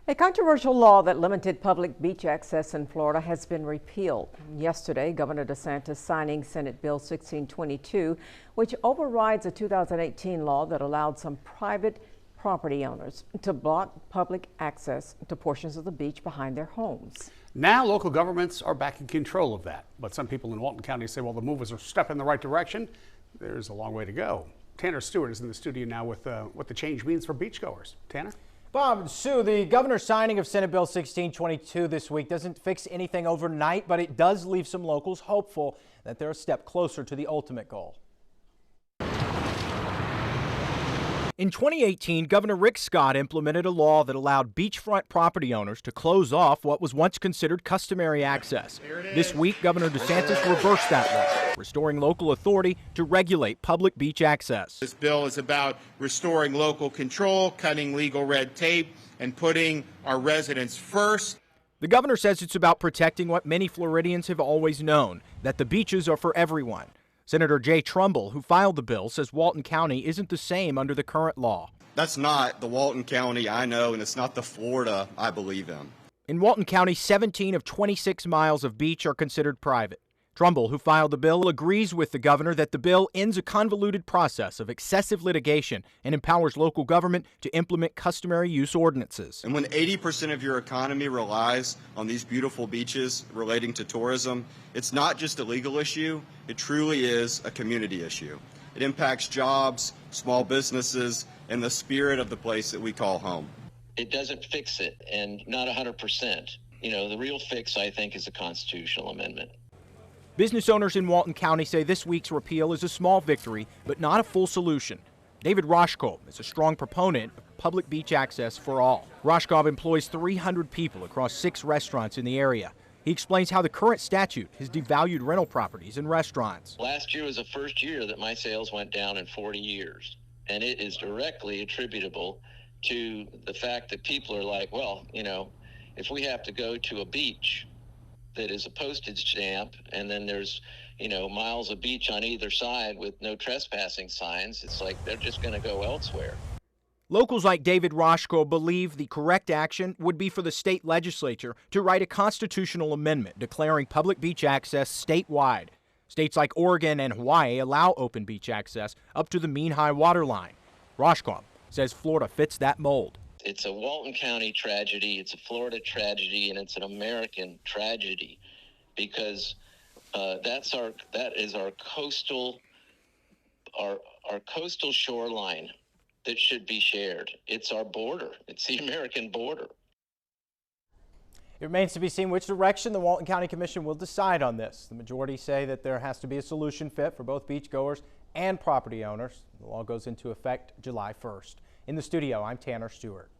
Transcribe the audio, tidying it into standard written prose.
A controversial law that limited public beach access in Florida has been repealed. Yesterday, Governor DeSantis signing Senate Bill 1622, which overrides a 2018 law that allowed some private property owners to block public access to portions of the beach behind their homes. Now local governments are back in control of that. But some people in Walton County say, well, the move is a step in the right direction. There's a long way to go. Tanner Stewart is in the studio now with what the change means for beachgoers. Tanner? Bob and Sue, the governor's signing of Senate Bill 1622 this week doesn't fix anything overnight, but it does leave some locals hopeful that they're a step closer to the ultimate goal. In 2018, Governor Rick Scott implemented a law that allowed beachfront property owners to close off what was once considered customary access. This week, Governor DeSantis reversed that law, restoring local authority to regulate public beach access. This bill is about restoring local control, cutting legal red tape, and putting our residents first. The governor says it's about protecting what many Floridians have always known, that the beaches are for everyone. Senator Jay Trumbull, who filed the bill, says Walton County isn't the same under the current law. That's not the Walton County I know, and it's not the Florida I believe in. In Walton County, 17 of 26 miles of beach are considered private. Trumbull, who filed the bill, agrees with the governor that the bill ends a convoluted process of excessive litigation and empowers local government to implement customary use ordinances. And when 80% of your economy relies on these beautiful beaches relating to tourism, it's not just a legal issue, it truly is a community issue. It impacts jobs, small businesses, and the spirit of the place that we call home. It doesn't fix it, and not 100%. You know, the real fix, I think, is a constitutional amendment. Business owners in Walton County say this week's repeal is a small victory, but not a full solution. David Roshkob is a strong proponent of public beach access for all. Roshkob employs 300 people across 6 restaurants in the area. He explains how the current statute has devalued rental properties and restaurants. Last year was the first year that my sales went down in 40 years, and it is directly attributable to the fact that people are like, well, you know, if we have to go to a beach that is a postage stamp, and then there's, you know, miles of beach on either side with no trespassing signs, it's like they're just going to go elsewhere. Locals like David Roshko believe the correct action would be for the state legislature to write a constitutional amendment declaring public beach access statewide. States like Oregon and Hawaii allow open beach access up to the mean high water line. Roshko says Florida fits that mold. It's a Walton County tragedy, it's a Florida tragedy, and it's an American tragedy because that is our coastal shoreline that should be shared. It's our border. It's the American border. It remains to be seen which direction the Walton County Commission will decide on this. The majority say that there has to be a solution fit for both beachgoers and property owners. The law goes into effect July 1st. In the studio, I'm Tanner Stewart.